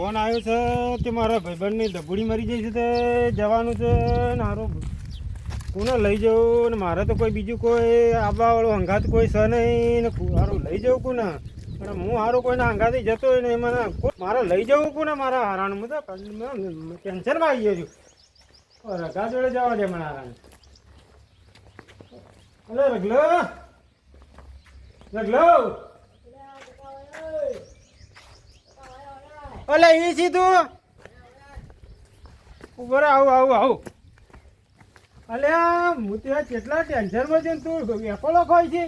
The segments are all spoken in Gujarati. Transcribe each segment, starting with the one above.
ફોન આવ્યો છે કે મારા ભાઈબંધની ડબુડી મરી જાય છે તે જવાનું છે ને હારું કોને લઈ જવું ને મારે તો કોઈ બીજું કોઈ આવવાવાળો હંગાત કોઈ છે નહીં ને હારું લઈ જવું કોને પણ હું હારું કોઈને હંગાથી જતો હોય ને મને મારે લઈ જવું કોને મારા હારાને હું તો ટેન્શનમાં આવી ગયો છું રગા જોડે જવા દે મને હારાને અરે રગલો રગલો અલે એ સીધું ઉપર આવું અલે હું ત્યાં કેટલા ટેન્શનમાં છે તું એકોલો ખોય છે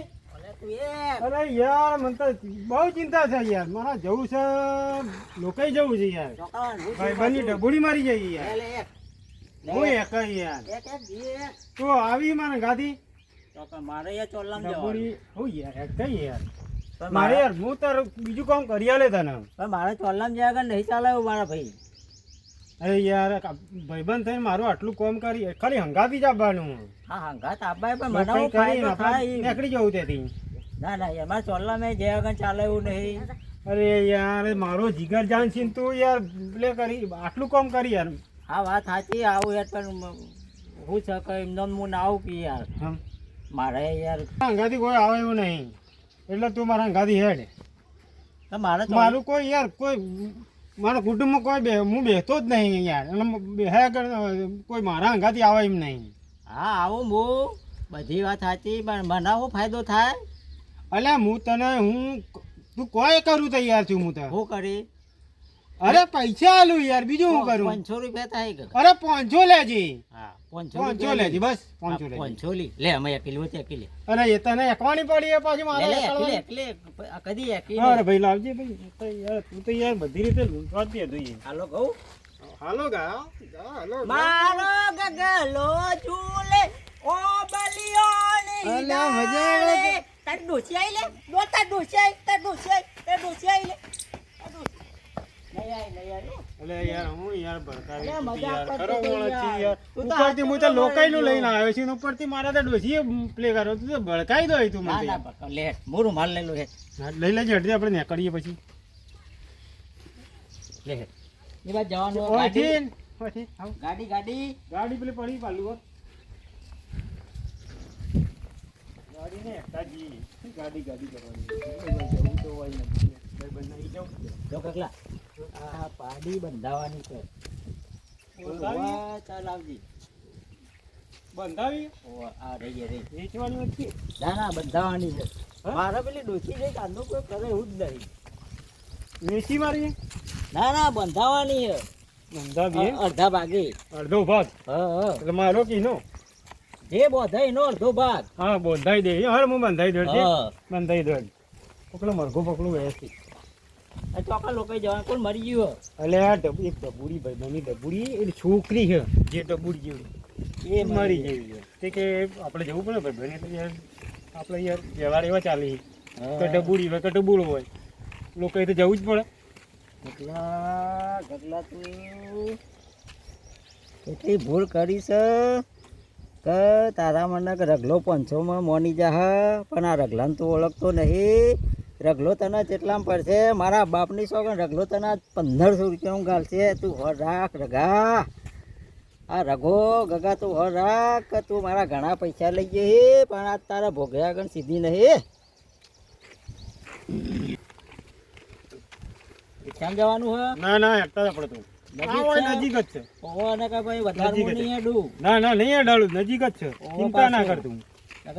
અરે યાર મને તો બહુ ચિંતા છે યાર મારા જવું છે લોકોય જવું છે યાર ભાઈબંધની ડબુડી મારી જાય યાર હું એક યાર તું આવી મારે ગાદી મારે યાર ચોલ્લામ ડબુડી હું યાર એક યાર મારે યાર હું તાર બીજું કામ કરી આલે તને પણ મારે ચોલ્લામ જાય આગળ નહીં ચાલે એવું મારા ભાઈ અરે યાર ભાઈબંધ થઈને મારું આટલું કામ કરી ખાલી હંગાતી જ આપવાનું હા હંગાત આબાય પણ મને હું ફાયદો થાય નીકળી જવું ત્યાંથી ના યાર મારે ચોલ્લામાં જય આગળ ચાલે એવું નહીં અરે યાર મારો જીગર જાન છે તું યાર પ્લે કરી આટલું કામ કરી યાર હા વાત સાચી આવું યાર પણ હું શકે એમને હું ના આવું કે યાર મારે યાર હંગાતી કોઈ આવે એવું નહીં એટલે તું મારા હંગાતી હેડ તો મારે મારું કોઈ યાર કોઈ મારા કુટુંબમાં કોઈ હું બેસતો જ નહીં યાર એટલે બેહ્યા કોઈ મારા હંગાતી આવે એમ નહીં હા આવું હું બધી વાત સાચી પણ મને શું ફાયદો થાય અલ્યા હું તને તું કોઈ કરું તૈયાર છું હું તો શું કરી અરે પૈસા આલું યાર બીજું હું કરું 500 રૂપિયા થાય કે અરે 500 લેજે હા 500 લેજે બસ 500 લેજે 500 લે અમે એકલી હોતે એકલી અરે એ તને એકવાની પડી પાછી મારે એકલી કદી એકલી અરે ભાઈ લાવજે ભાઈ યાર તું તો યાર બધી રીતે લૂંટવા જ જોઈએ હાલો કહું હાલો ગા હાલો મારો ગગલો ઝૂલે ઓ બલિયોની અલા મજા આવે તાર ડોસી આઈ લે તાર ડોસી આઈ લે અલે યાર હું યાર ભડકાવી યાર ખરો મોળો છે યાર ઉપરથી હું તો લોકાઈનું લઈને આવ્યો છું ઉપરથી મારા તો ડોસીએ પ્લે કર્યો તું તો ભડકાઈ દો તું મને ના લે મોરું માલ લેલું હે લઈ લેજે હટજે આપણે નીકળીએ પછી લે એ બાદ જવાનું ગાડી પેલી પડી પાલું ગાડી ને ગાડી કરવાની જવું તો હોય નથી ભાઈ બનાવી જાઉં જો કકલા આ પાડી બંધાવાની છે ચાલ આવજી બંધાવી આ રહી વેચવાની વચ્ચે ના બંધાવાની છે મારા પેલી ડોસી જઈ કાંદો કોઈ કરે એવું જ નહીં વેચી મારી ના બંધાવાની છે બંધાવી અડધા ભાગે અડધો ભાગ હા એટલે મારો કીનો જે બોધાય નો અડધો ભાગ હા બંધાઈ દે હર હું બંધાઈ દઉં બંધાઈ દઉં પકડો મરઘો પકડું વ્યવસ્થિત આ ચોકા લોકો જવાનું કોણ મરી ગયું એટલે આ એક ડબુડી ભાઈ બની ડબુડી એની છોકરી છે જે ડબુડી જેવી એ મરી જેવી છે તે કે આપણે જવું પડે ભાઈ બને એટલે યાર આપણે યાર વ્યવહાર એવા ચાલી કે ડબુડી હોય કે ડબુડો હોય લોકો એ તો જવું જ પડે ગગલા તું એટલી ભૂલ કરી છે કે તારા મને રગલો 500માં મોની જા પણ આ રગલાને તું ઓળખતો નહીં રગલો તને કેટલામાં પડશે મારા બાપની શોખન રગલો તને 1500 રૂપિયામાં ગાલશે તું હોર રાખ રગા આ રગો ગગા તું હોર રાખ કે તું મારા ઘણા પૈસા લઈ જઈ પણ આ તારા ભોગયા આગળ સીધી નહીં ક્યાં જવાનું હે ના હેઠતા આપણે તો નજીક જ છે ના નહીં હેડાળું નજીક જ છે ચિંતા ના કરતું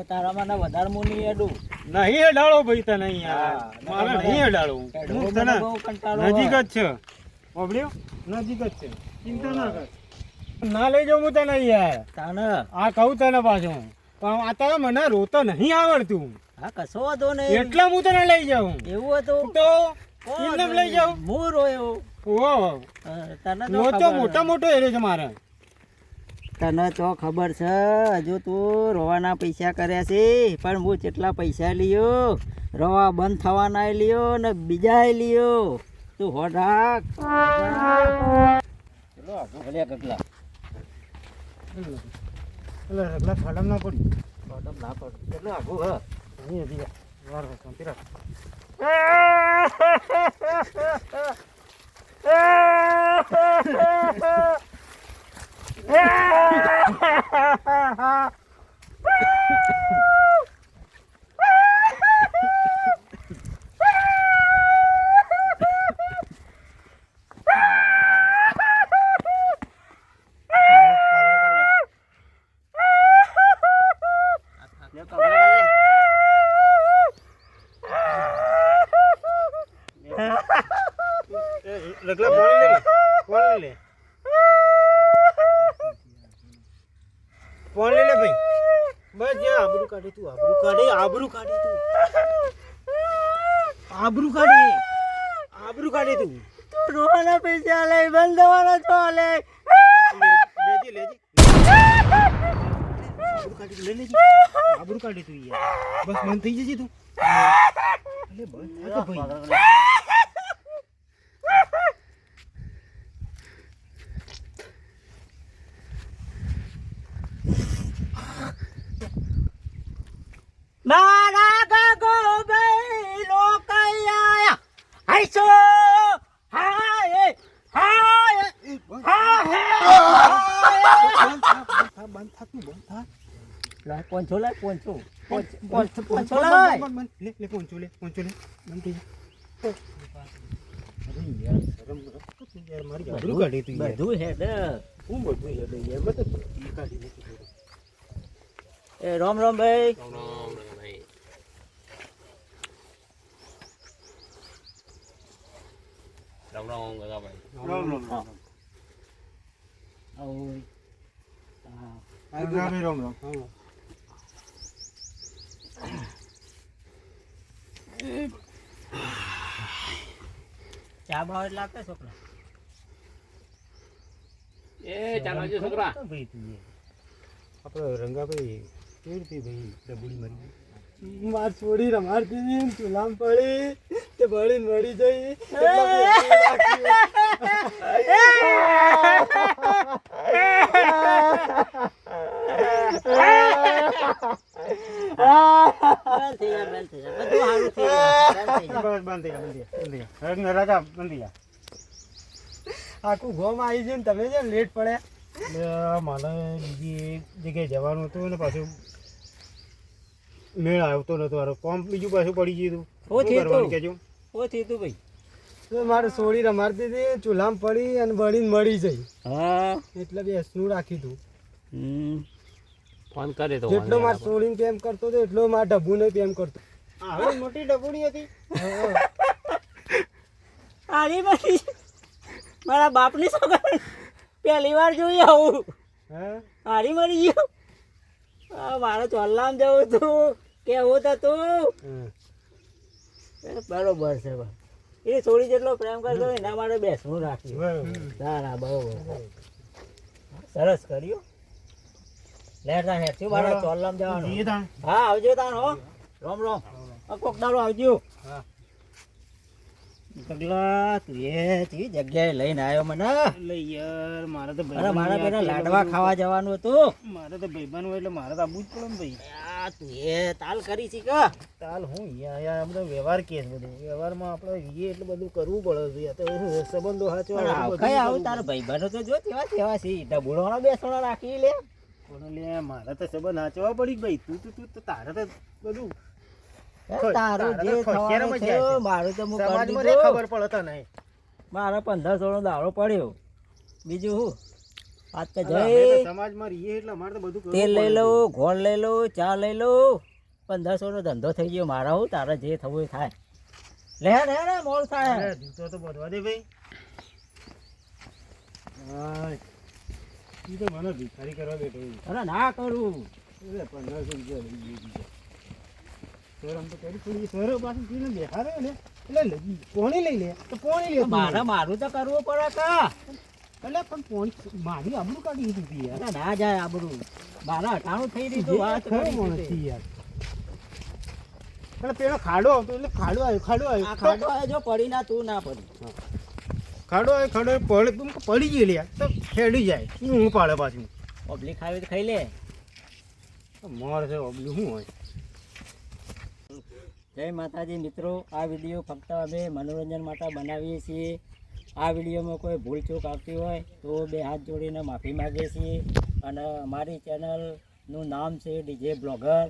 તારા મને વધારે મોની હેડું નહીં હેડાળો ભાઈ તને યાર મારે નહીં હેડાળું તને નજીક જ છે ઓબડ્યો નજીક જ છે ચિંતા ના કર ના લઈ જાઉં હું તને યાર તને આ કહું તને પાછું પણ આ તારે મને રોતો નહીં આવડતું હા કશો વાંધો નહીં એટલે હું તને લઈ જાઉં એવું હતું તો લઈ જાઉં હું રોયો તને મોટો એરિયો છે મારે તને તો ખબર છે હજુ તું રોવાના પૈસા કર્યા છે પણ હું જેટલા પૈસા લ્યો રવા બંધ થવાના લ્યો ને બીજા લ્યો તું હો રાખ ગગલા રગલા ખાડમ ના પડી કેટલું આઘું હ અહીં હતી વાર શાંતિ રાખ રગલા પાણી લે પાણી લે પાણી લે ભાઈ બસ જે આબરૂ કાઢે તું આબરૂ કાઢે તું આબરૂ કાઢે તું રોવાના પૈસા લઈ બંધ દેવાના છો લે લેજે આબરૂ કાઢે તું યાર બસ બંધ થઈ જજે તું અલે બંધ થા ભાઈ મારા ગગો ભાઈ લોકૈયા હાઈસો હાય હાય બંધ થા તું બંધ થા લાય પોંચો લાય પોંચો લે પોંચો લે બંધ થઈ જા અરે યાર શરમ યાર મારી આબરૂ કાઢે તું યાર બધું હેડ હું બધું યાર યાર મત કાઢી લે એ રામ રામ ભાઈ રામ રામ ગગા ભાઈ રામ ચા ભાવ એટલે આપે છોકરા એ ચાલો જો છોકરા ભાઈ તું આપણો રંગાભાઈ કેવી રીતે ભાઈ ડબુડી મરી માર છોડી રમાડતી ને ચૂલામ પડી તે બળીને મરી જઈ આખું ગોમ આવી છે ને તમે છે લેટ પડે મારે બીજી એક જગ્યાએ જવાનું હતું ને પાછું મેળ આવતો નતો મારો કોમ બીજું પાછું પડી ગયું હતું કેજો ભાઈ તો મારે સોળી રમાડતી હતી ચૂલામ પડી અને બળીને મળી જઈ હા એટલે બેસનું રાખ્યું હતું ફોન કરે તો જેટલો મારે સોળીને પ્રેમ કરતો હતો એટલો મારે ડબ્બુને પ્રેમ કરતો હવે મોટી ડબુડી હતી આની બધી મારા બાપની છોકરી પહેલી વાર જોઈ આવું હા હારી મરી ગયો મારે ચોલ્લામ જવું હતું કેવું હતું બરોબર છે એ થોડી જેટલો પ્રેમ કરતો હોય એના માટે બેસવું રાખ્યું સારા બરોબર સરસ કર્યું લેતા હેઠું મારા ચોલ્લામ જવાનું હા આવજો તાણ હો રામ રામ કોક દાડો આવજો હા પગલા તું એ ચી જગ્યાએ લઈને આવ્યો મને લઈ યાર મારે તો અરે મારા પેલા લાડવા ખાવા જવાનું હતું મારે તો ભાઈબંધ હોય એટલે મારે તો આવવું જ પડે ને ભાઈ તું એ તાલ કરી છી કા તાલ હું યાર આ બધો વ્યવહાર કેસ બધું વ્યવહારમાં આપણે એ એટલું બધું કરવું પડે છે યાર તો સંબંધો સાચો કઈ આવું તારા ભાઈબંધો તો જો કેવા છે ડબુડોનો બેસણો રાખી લે પણ લે મારે તો સંબંધ સાચવા પડી ભાઈ તું તારે તો બધું તારું જે થવાનું છે મારું તો હું કરી સમાજમાં દીધું. ખબર પડે તને મારા 1500 નો દાડો પડ્યો બીજું હું આજ તો અમે જઈ તો સમાજમાં રહીએ એટલે અમારે તો બધું કરવું તેલ લઈ પડે. લઉં ગોળ લઈ લઉં ચા લઈ લઉં 1500 નો ધંધો થઈ ગયો મારા હું તારે જે થવું એ થાય લે મોડ થાય અરે જૂતો તો બધવા દે ભાઈ હા ઈ તો મને ભિખારી કરવા બેઠો છે. અરે ના કરું એટલે 1500 રૂપિયા લઈ ગયો સર આમ તો કરી થોડી સર પાછું પીને બેઠા રહે ને એટલે પોણી લઈ લે તો પોણી લે તું. મારું તો કરવું પડે કા એટલે પણ પોણી મારી આબરૂ કાઢી દીધી હતી યાર અરે ના જાય આબરૂ મારા 98 થઈ દીધું વાત ખરો કરી માણસ દીધી. છે યાર એટલે પેલો ખાડો આવતો એટલે ખાડો આ આવ્યો ખાટો આવે જો પડી ના તું ના પડી ખાડો પડે તું પડી ગઈ લે તો ખેડી જાય હું પાડે પાછું પબ્લિક ખાવી તો ખાઈ લે મોર છે ઓબલું શું હોય જય માતાજી મિત્રો આ વિડીયો ફક્ત અમે મનોરંજન માટે બનાવીએ છીએ આ વિડીયોમાં કોઈ ભૂલચૂક આવતી હોય તો બે હાથ જોડીને માફી માગીએ છીએ. અને અમારી ચેનલનું નામ છે ડીજે બ્લોગર.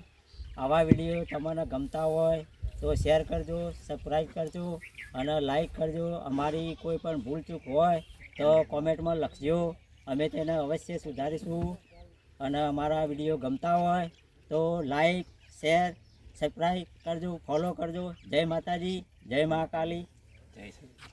આવા વિડીયો તમને ગમતા હોય તો શેર કરજો, સબસ્ક્રાઈબ કરજો અને લાઈક કરજો. અમારી કોઈ પણ ભૂલચૂક હોય તો કોમેન્ટમાં લખજો, અમે તેને અવશ્ય સુધારીશું. અને અમારા વિડીયો ગમતા હોય તો લાઈક, શેર, સબસ્ક્રાઈબ કરજો, ફોલો કરજો. જય માતાજી, જય મહાકાલી. જય શ્રી